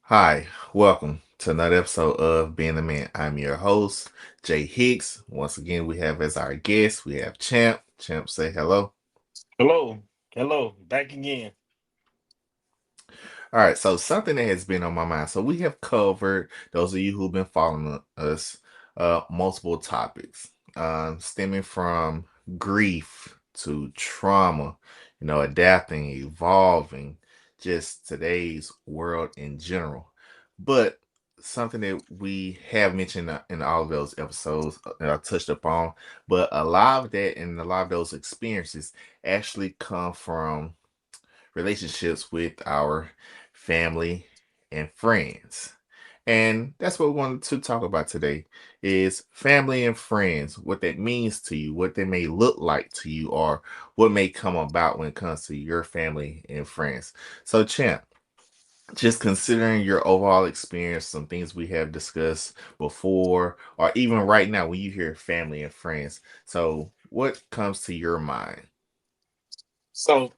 Hi, welcome to another episode of Being the Man. I'm your host, Jay Hicks. Once again, we have as our guest, we have Champ. Champ, say hello. Hello, hello, back again. All right, so something that has been on my mind. So we have covered, those of you who've been following us, multiple topics, stemming from grief to trauma, adapting, evolving, just today's world in general. But something that we have mentioned in all of those episodes that I touched upon, but a lot of that and a lot of those experiences actually come from relationships with our family and friends. And that's what we wanted to talk about today is family and friends, what that means to you, what they may look like to you, or what may come about when it comes to your family and friends. So, Champ, just considering your overall experience, some things we have discussed before, or even right now when you hear family and friends. So, what comes to your mind? So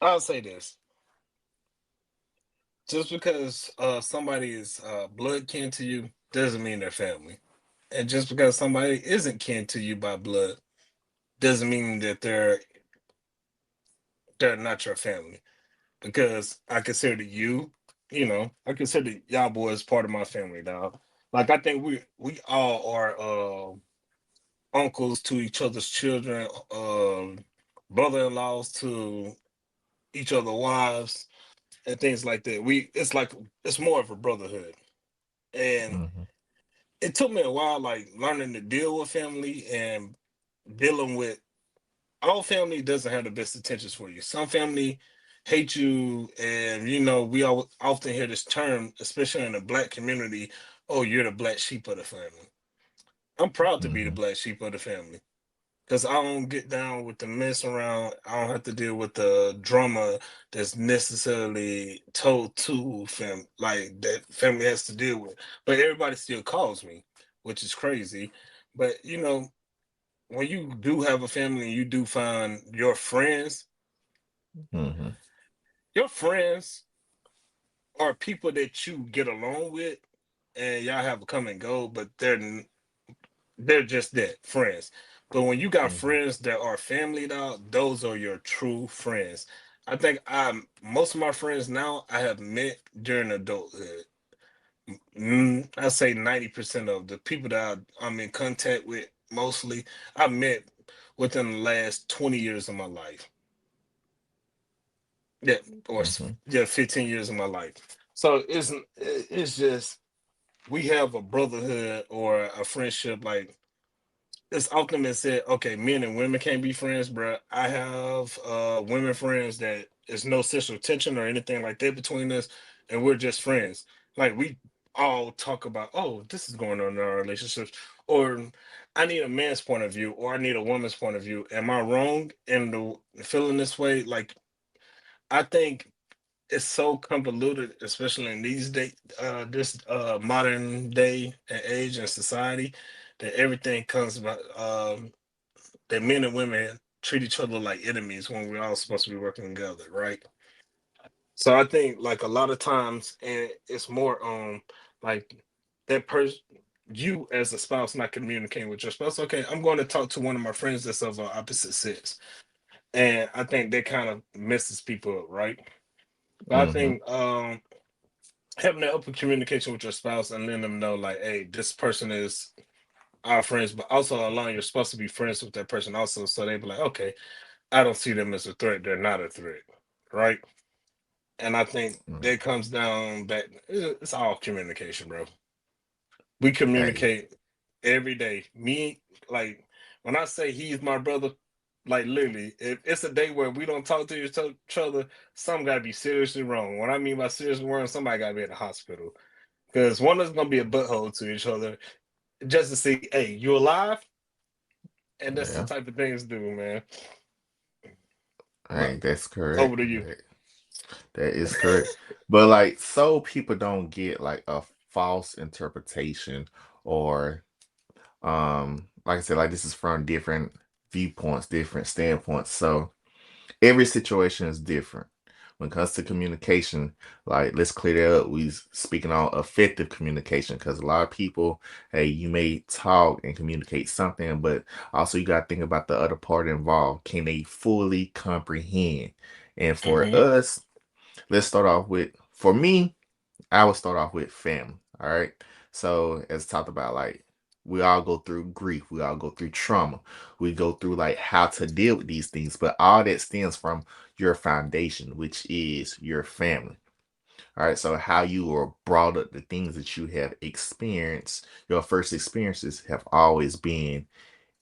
I'll say this: just because somebody is blood kin to you doesn't mean they're family, and just because somebody isn't kin to you by blood doesn't mean that they're not your family. Because I consider you, I consider y'all boys part of my family, dog. Like I think we all are uncles to each other's children, brother-in-laws to each other wives and things like that. It's more of a brotherhood. And Mhm. it took me a while, like learning to deal with family and dealing with all family doesn't have the best intentions for you. Some family hate you, and we all often hear this term, especially in the black community. Oh, you're the black sheep of the family. I'm proud to be the Mhm. black sheep of the family because I don't get down with the mess around. I don't have to deal with the drama that's necessarily told to like that family has to deal with. But everybody still calls me, which is crazy. But when you do have a family and you do find Mhm. your friends are people that you get along with, and y'all have a come and go, but they're just that, friends. But when you got Mhm. friends that are family now, those are your true friends. I think most of my friends now I have met during adulthood. I say 90% of the people that I'm in contact with mostly I met within the last 20 years of my life. Yeah, Mhm. yeah, 15 years of my life. So it's just we have a brotherhood or a friendship like it's often been said, okay, men and women can't be friends, bro. I have women friends that there's no sexual tension or anything like that between us, and we're just friends. Like we all talk about, oh, this is going on in our relationships, or I need a man's point of view, or I need a woman's point of view. Am I wrong in feeling this way? Like I think it's so convoluted, especially in this modern day and age and society, that everything comes about that men and women treat each other like enemies when we're all supposed to be working together, right? So I think like a lot of times, and it's more like that person, you as a spouse not communicating with your spouse. Okay, I'm going to talk to one of my friends that's of opposite sex, and I think that kind of messes people up, right? But I Mhm. think having that open communication with your spouse and letting them know like, hey, this person is our friends, but also allowing your spouse to be friends with that person also, so they be like, okay, I don't see them as a threat. They're not a threat, right? And I think Mm. that comes down back. It's all communication, bro. We Hey, communicate every day. Me, like when I say he's my brother, like literally, if it's a day where we don't talk to each other, something got to be seriously wrong. What I mean by seriously wrong, somebody got to be in the hospital because one is gonna be a butthole to each other just to see, hey, you alive? And that's the yeah, type of things do, man. But hey, that's over correct. to you. That is correct. But like, so people don't get like a false interpretation, or like I said, like this is from different viewpoints, different standpoints. So every situation is different when it comes to communication, like let's clear that up. We speaking on effective communication because a lot of people, hey, you may talk and communicate something, but also you got to think about the other part involved. Can they fully comprehend? And for Mm-hmm. us, let's start off with, for me, I would start off with family. All right. So as talked about, like we all go through grief, we all go through trauma, we go through like how to deal with these things, but all that stems from your foundation, which is your family. All right. So how you were brought up, the things that you have experienced, your first experiences have always been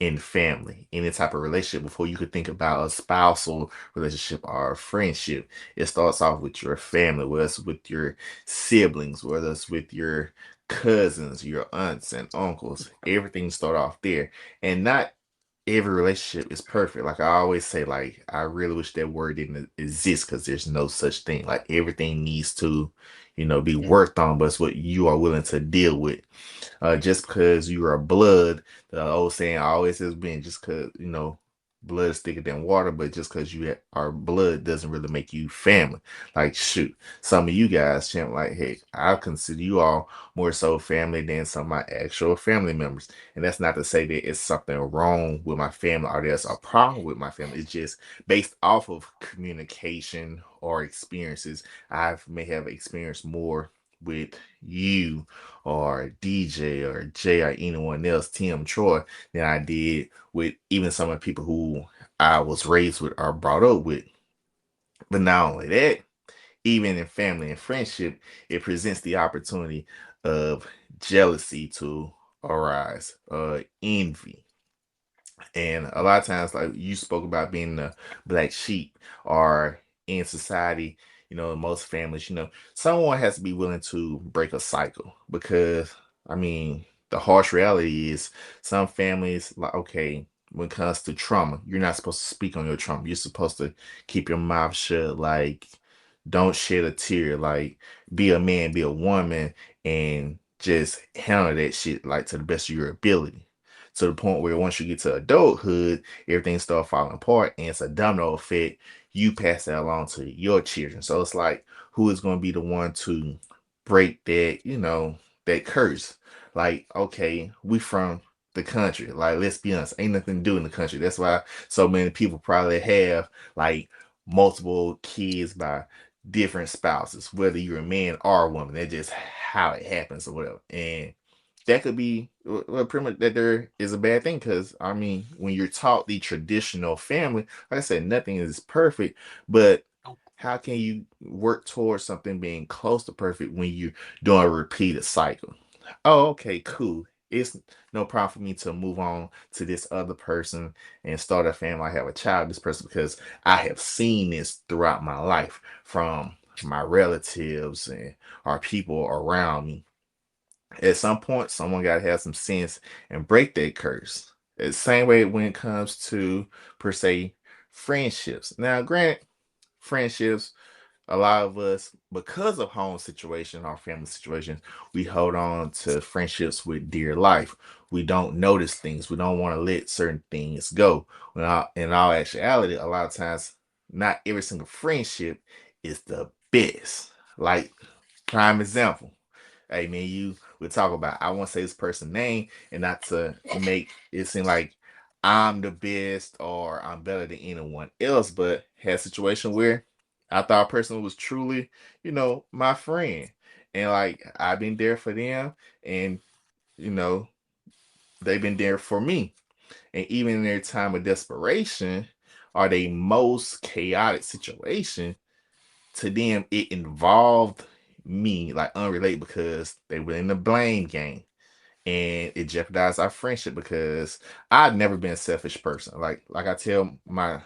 in family, any type of relationship, before you could think about a spousal relationship or a friendship. It starts off with your family, whether it's with your siblings, whether it's with your cousins, your aunts and uncles. Everything start off there. And not every relationship is perfect. Like I always say, like I really wish that word didn't exist because there's no such thing. Like everything needs to, be worked on, but it's what you are willing to deal with. Just because you are blood, the old saying always has been, just because blood is thicker than water, but just because are blood doesn't really make you family. Like shoot, some of you guys, champ, like hey, I consider you all more so family than some of my actual family members. And that's not to say that it's something wrong with my family or there's a problem with my family. It's just based off of communication or experiences. I may have experienced more with you or DJ or Jay or anyone else, Tim, Troy, than I did with even some of the people who I was raised with or brought up with. But not only that, even in family and friendship, it presents the opportunity of jealousy to arise, envy, and a lot of times, like you spoke about being the black sheep or in society, in most families, someone has to be willing to break a cycle because, I mean, the harsh reality is some families, like, okay, when it comes to trauma, you're not supposed to speak on your trauma. You're supposed to keep your mouth shut, like, don't shed a tear, like, be a man, be a woman, and just handle that shit, like, to the best of your ability to the point where once you get to adulthood, everything starts falling apart and it's a domino effect. You pass that along to your children. So it's like, who is going to be the one to break that, that curse? Like, okay, we from the country. Like, let's be honest, ain't nothing to do in the country. That's why so many people probably have like multiple kids by different spouses, whether you're a man or a woman. That's just how it happens or whatever. And that could be well, pretty much that there is a bad thing because I mean, when you're taught the traditional family, like I said, nothing is perfect, but how can you work towards something being close to perfect when you're doing a repeated cycle? Oh, okay, cool. It's no problem for me to move on to this other person and start a family. I have a child, with this person, because I have seen this throughout my life from my relatives and our people around me. At some point, someone got to have some sense and break that curse. The same way when it comes to, per se, friendships. Now, granted, friendships, a lot of us, because of home situation or family situations, we hold on to friendships with dear life. We don't notice things. We don't want to let certain things go. In all actuality, a lot of times, not every single friendship is the best. Like, prime example. Hey man, you would talk about. I won't say this person's name, and not to make it seem like I'm the best or I'm better than anyone else, but had a situation where I thought a person was truly, my friend, and like I've been there for them, and you know they've been there for me, and even in their time of desperation or their most chaotic situation, to them it involved me, like unrelated, because they were in the blame game, and it jeopardized our friendship because I've never been a selfish person. Like I tell my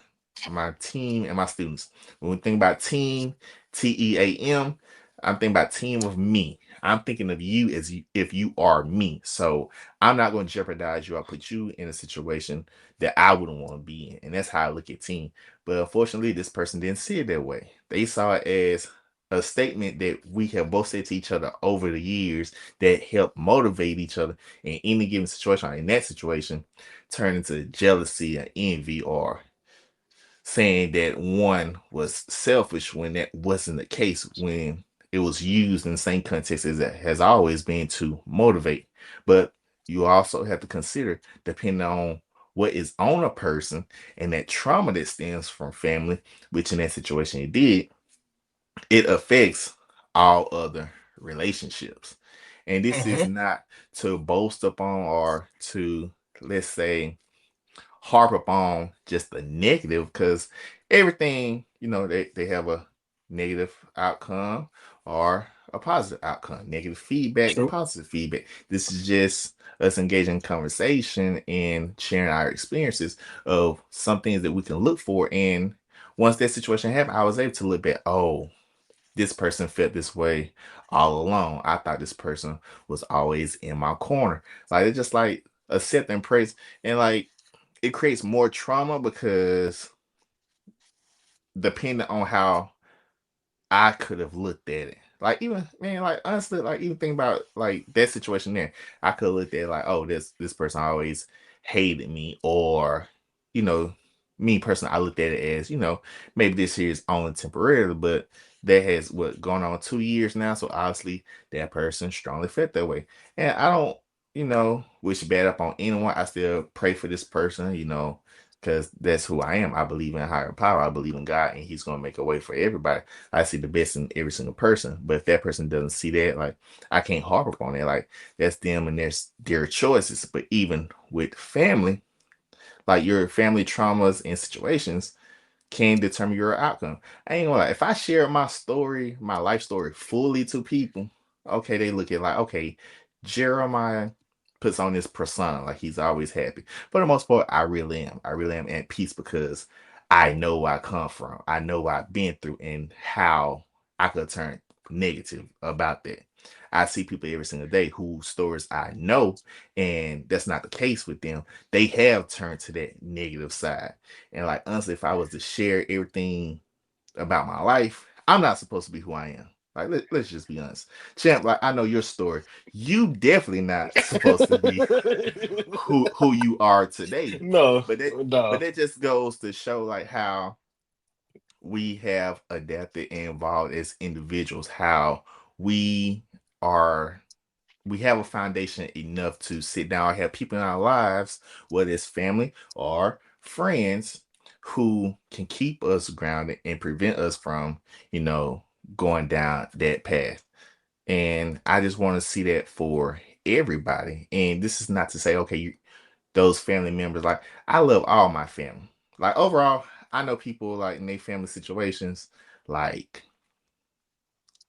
team and my students, when we think about team, TEAM, I'm thinking about team of me. I'm thinking of you as if you are me. So I'm not going to jeopardize you. I'll put you in a situation that I wouldn't want to be in. And that's how I look at team. But unfortunately, this person didn't see it that way. They saw it as a statement that we have both said to each other over the years that help motivate each other in any given situation. In that situation, turn into jealousy or envy or saying that one was selfish when that wasn't the case, when it was used in the same context as it has always been to motivate. But you also have to consider, depending on what is on a person and that trauma that stems from family, which in that situation it did, it affects all other relationships. And this is Mm-hmm. not to boast upon or to, let's say, harp upon just the negative, because everything, they have a negative outcome or a positive outcome, negative feedback, True. positive feedback. This is just us engaging in conversation and sharing our experiences of some things that we can look for. And once that situation happened, I was able to look back, oh, this person felt this way all along. I thought this person was always in my corner. Like, it's just like accept and praise. And like, it creates more trauma because depending on how I could have looked at it. Like, even, man, like, honestly, like, even think about like that situation there. I could have looked at it like, oh, this person always hated me, or, you know, me personally, I looked at it as, maybe this here is only temporarily, but that has what gone on 2 years now. So obviously that person strongly felt that way. And I don't, wish bad up on anyone. I still pray for this person, because that's who I am. I believe in higher power. I believe in God, and He's gonna make a way for everybody. I see the best in every single person. But if that person doesn't see that, like, I can't harp upon it. Like, that's them and their choices. But even with family, like, your family traumas and situations can determine your outcome. I ain't gonna lie. If I share my story, my life story fully to people, okay, they look at like, okay, Jeremiah puts on this persona like he's always happy. For the most part, I really am. I really am at peace because I know where I come from. I know what I've been through and how I could turn negative about that. I see people every single day whose stories I know, and that's not the case with them. They have turned to that negative side. And like, honestly, if I was to share everything about my life, I'm not supposed to be who I am. Like, let's just be honest. Champ, like, I know your story. You definitely not supposed to be who you are today. No, But that but no. that just goes to show like how we have adapted and evolved as individuals, how we are we have a foundation enough to sit down and have people in our lives, whether it's family or friends, who can keep us grounded and prevent us from, you know, going down that path. And I just want to see that for everybody. And this is not to say, okay, those family members, like, I love all my family. Like, overall, I know people like in their family situations, like,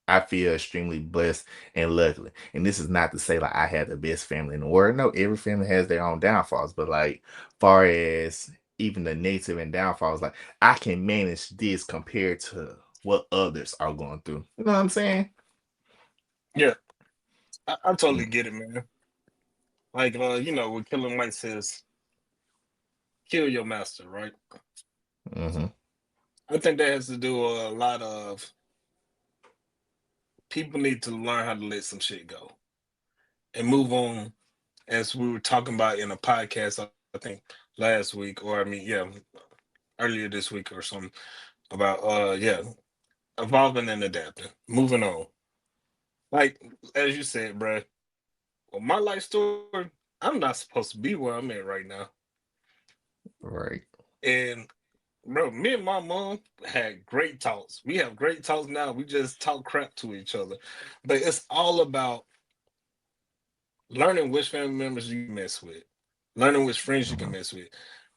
I feel extremely blessed and lucky. And this is not to say like I had the best family in the world. No, every family has their own downfalls. But like, far as even the negative and downfalls, like, I can manage this compared to what others are going through. You know what I'm saying? Yeah, I totally Mm, get it, man. Like, what Killer Mike says, kill your master, right? mhm, I think that has to do a lot of people need to learn how to let some shit go and move on, as we were talking about in a podcast, I think last week, or I mean, yeah, earlier this week or something about yeah, evolving and adapting, moving on. Like as you said, bro, well, my life story, I'm not supposed to be where I'm at right now. right. And bro, me and my mom had great talks. We have great talks now. We just talk crap to each other. But it's all about learning which family members you mess with, learning which friends you can Mhm, mess with.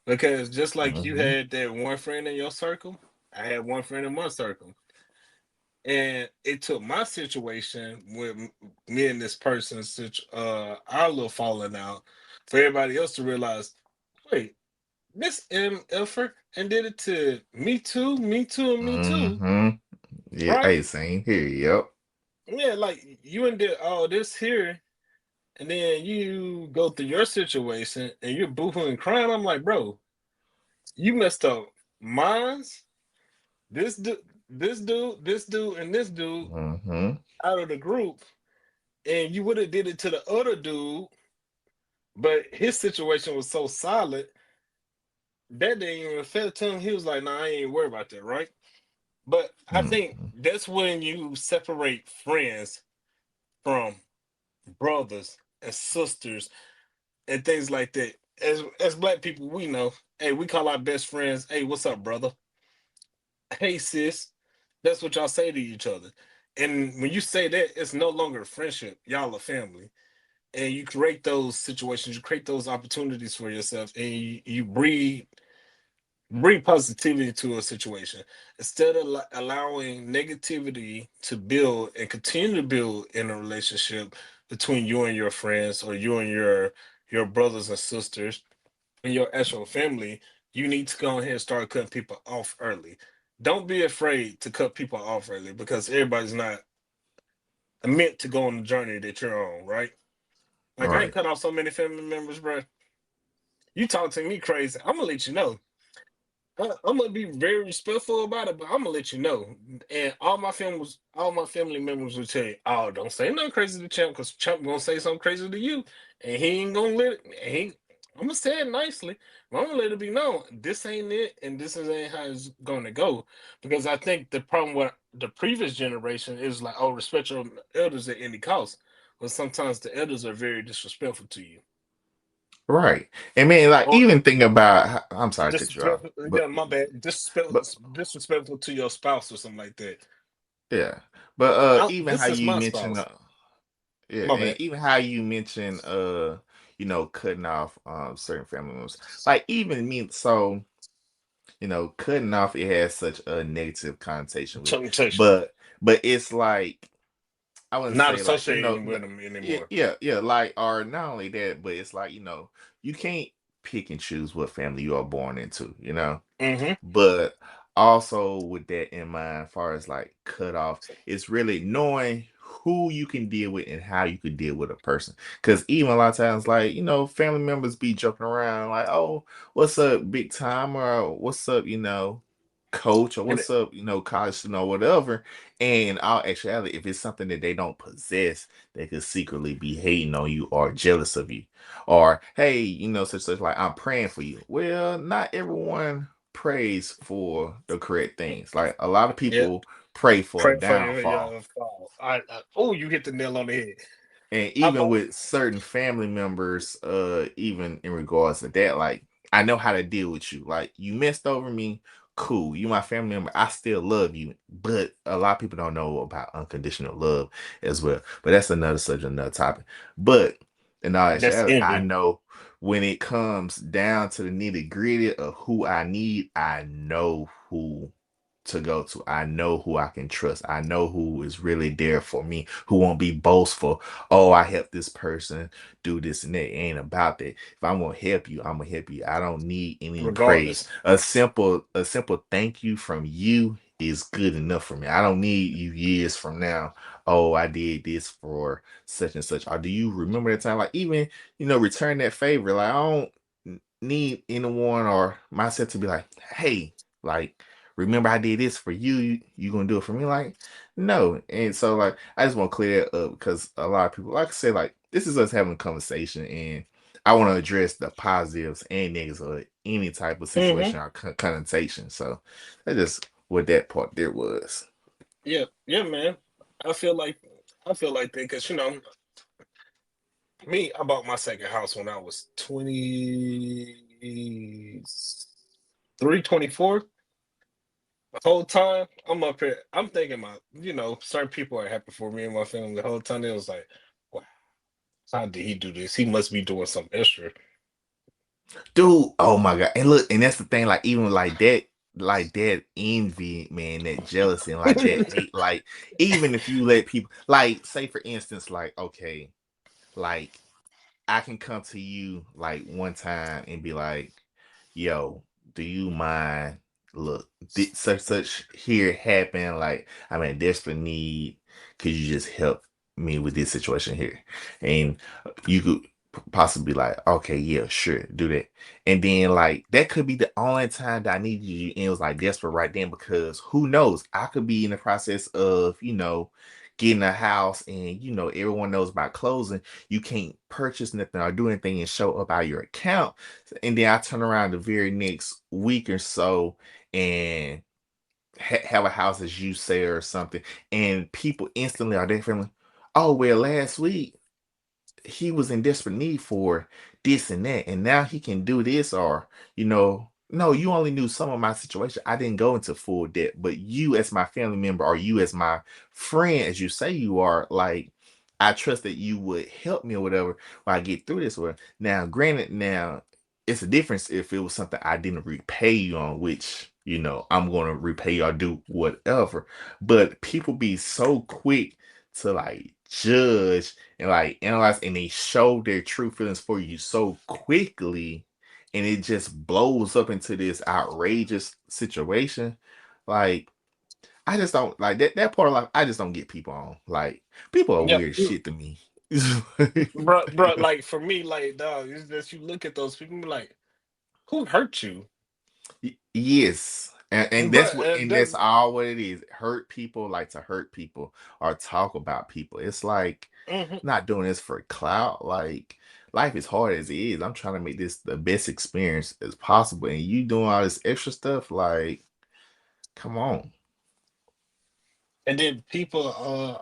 Because just like you mhm, had that one friend in your circle, I had one friend in my circle. And it took my situation with me and this person, such our little falling out, for everybody else to realize, wait, Miss M effort and did it to me too, me too, and me too, mhm. Yeah, right? hey, same here. Yep. Yeah, like you and did all this here, and then you go through your situation and you're boohooing crying. I'm like, bro, you messed up mine's, this dude, and this dude Mhm, out of the group, and you would have did it to the other dude, but his situation was so solid that didn't even affect him. He was like, "Nah, I ain't worried about that, right?" But I think Mhm. that's when you separate friends from brothers and sisters and things like that. As black people, we know, hey, we call our best friends, "Hey, what's up, brother? Hey, sis." That's what y'all say to each other. And when you say that, it's no longer a friendship. Y'all are family. And you create those situations, you create those opportunities for yourself, and you bring positivity to a situation instead of allowing negativity to build and continue to build in a relationship between you and your friends or you and your brothers and sisters and your actual family. You need to go ahead and start cutting people off early. Don't be afraid to cut people off early because everybody's not meant to go on the journey that you're on, right? Like I ain't Right. cut off so many family members, bro. You talk to me crazy, I'm gonna let you know. I'm gonna be very respectful about it, but I'm gonna let you know. And all my family members will tell you, "Oh, don't say nothing crazy to Champ, because Champ gonna say something crazy to you, and he ain't gonna let it." I'm gonna say it nicely, but I'm gonna let it be known this ain't it, and this ain't how it's gonna go. Because I think the problem with the previous generation is like, "Oh, respect your elders at any cost," but sometimes the elders are very disrespectful to you, Right. And man, like or even thinking about I'm sorry to cut you off, disrespectful. Yeah, my bad. but Disrespectful to your spouse or something like that. yeah. But even This how is you my mentioned spouse. yeah, My and bad. even how you mentioned cutting off certain family members. Like even me so, cutting off it has such a negative connotation with it. Temptation. But it's like I wouldn't Not say like, associating with them anymore. yeah, like or not only that, but it's like, you can't pick and choose what family you are born into. Hmm. But also with that in mind, far as like cut off, it's really knowing who you can deal with and how you could deal with a person. Because even a lot of times, like, family members be joking around, like, oh, what's up, big time, or what's up, coach, or And what's up, college student, or whatever. And in all actuality, if it's something that they don't possess, they could secretly be hating on you or jealous of you. Or, hey, such like, I'm praying for you. Well, not everyone prays for the correct things. Like a lot of yeah, people pray for a pray for your downfall. fall. Oh, you hit the nail on the head. And I even about with certain family members, even in regards to that, like I know how to deal with you. Like you messed over me, cool. You my family member. I still love you. But a lot of people don't know about unconditional love as well. But that's another subject, another topic. But in all that's actuality, I envy. know when it comes down to the nitty gritty of who I need, I know who to go to. I know who I can trust. I know who is really there for me, who won't be boastful. Oh, I helped this person do this and that. It ain't about that. If I'm gonna help you, I'm gonna help you. I don't need any praise. Regardless. A simple thank you from you is good enough for me. I don't need you years from now. Oh, I did this for such and such. Or do you remember that time? Like even, return that favor. Like I don't need anyone or myself to be like, hey, like remember I did this for you. You gonna do it for me? Like, no. And so like I just want to clear that up because a lot of people, like I said, like this is us having a conversation and I want to address the positives and negatives of any type of Hmm. situation or connotation. So that's just what that part there was. Yeah, yeah, man. I feel like I feel like that because me, I bought my second house when I was 23, 24. The whole time I'm up here, I'm thinking certain people are happy for me and my family. The whole time it was like, wow, how did he do this? He must be doing something extra. Dude, oh my God. And look, and that's the thing, like even like that envy, man, that jealousy and like that hate, like even if you let people like say for instance, like, okay, like I can come to you like one time and be like, yo, do you mind? Look, did such here happen? Like, I'm in desperate need. Could you just help me with this situation here? And you could possibly like, okay, yeah, sure, do that. And then like that could be the only time that I needed you, and it was like desperate right then because who knows? I could be in the process of, getting a house and everyone knows about closing, you can't purchase nothing or do anything and show up out your account. And then I turn around the very next week or so and have a house as you say or something, and people instantly are definitely, oh well, last week he was in desperate need for this and that, and now he can do this, or no, you only knew some of my situation. I didn't go into full debt, but you as my family member or you as my friend, as you say you are, like I trust that you would help me or whatever while I get through this. Or now, granted, now it's a difference if it was something I didn't repay you on, which I'm gonna repay you or do whatever. But people be so quick to like judge and like analyze, and they show their true feelings for you so quickly, and it just blows up into this outrageous situation. Like, I just don't like that part of life. I just don't get people on. Like, people are Yeah, weird shit to me. bro. Like for me, like dog, it's just you look at those people and be like, who hurt you, Yes. And bro? that's all what it is. Hurt people like to hurt people or talk about people. It's like Mhm. not doing this for clout. Like, life is hard as it is. I'm trying to make this the best experience as possible. And you doing all this extra stuff, like, come on. And then people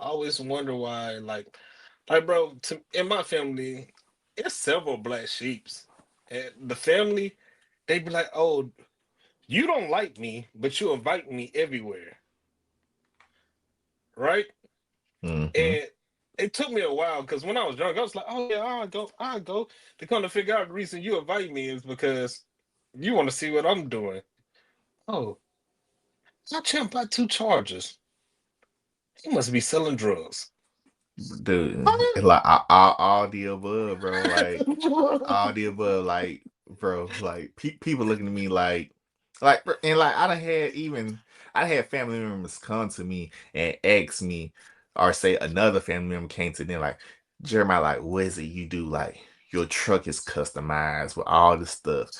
always wonder why, like bro, in my family, it's several black sheeps. And the family, they be like, "Oh, you don't like me, but you invite me everywhere, right?" Hmm. And it took me a while because when I was drunk, I was like, "Oh yeah, I'll go." To come to figure out the reason you invite me is because you want to see what I'm doing. Oh, I jumped by two charges. He must be selling drugs. Dude, like all the above, bro. Like all the above, like, bro, like people looking at me like, and like I done had family members come to me and ask me, or say another family member came to them like, Jeremiah, like, what is it you do? Like, your truck is customized with all this stuff.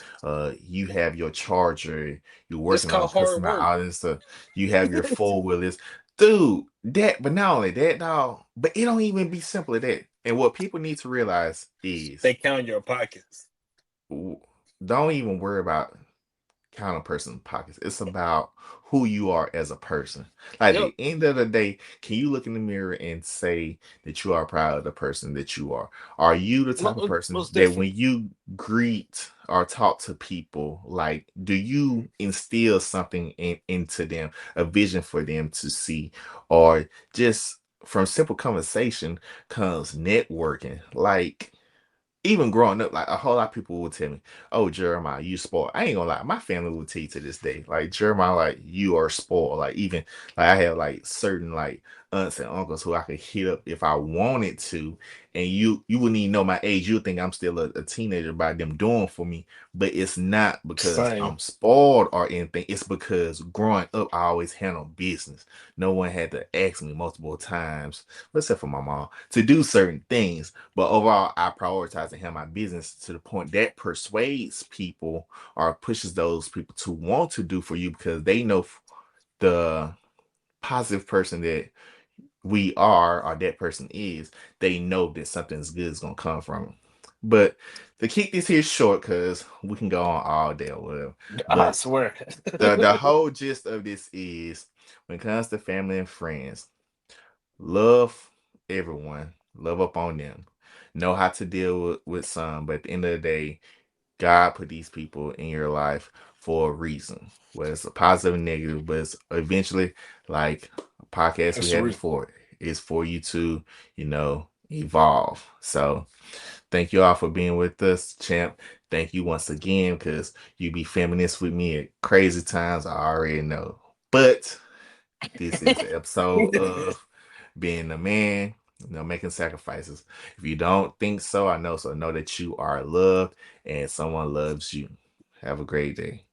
You have your charger. You're It's working on called hard customizing work. all this stuff. You have your four wheelers, dude. That, but not only that, dog. But it don't even be simple as that. And what people need to realize They is, count your pockets. w- don't even worry about count a person's pockets. It's about who you are as a person. Like, at Yep, the end of the day, can you look in the mirror and say that you are proud of the person that you are? Are you the type of person most that definitely. when you greet or talk to people, like, do you instill something into them, a vision for them to see, or just from simple conversation comes networking? Like, even growing up, like a whole lot of people would tell me, "Oh, Jeremiah, you spoiled." I ain't gonna lie, my family will tell you to this day, like, Jeremiah, like, you are spoiled. Like, even like I have like certain like aunts and uncles who I could hit up if I wanted to, and you wouldn't even know my age. You would think I'm still a teenager by them doing for me, but it's not because Same. I'm spoiled or anything. It's because growing up, I always handled business. No one had to ask me multiple times, except for my mom, to do certain things. But overall, I prioritize and have my business to the point that persuades people or pushes those people to want to do for you because they know the positive person that we are or that person is. They know that something's good is gonna come from it. But to keep this here short, because we can go on all day or whatever. I But swear. the whole gist of this is, when it comes to family and friends, love everyone, love up on them, know how to deal with some, but at the end of the day, God put these people in your life for a reason. Whether it's a positive and negative, but it's eventually, like a podcast we That's had real. before, is for you to, evolve. So thank you all for being with us, champ. Thank you once again, because you be feminist with me at crazy times. I already know. But this is the episode of being a man, making sacrifices. If you don't think so, I know. So know that you are loved and someone loves you. Have a great day.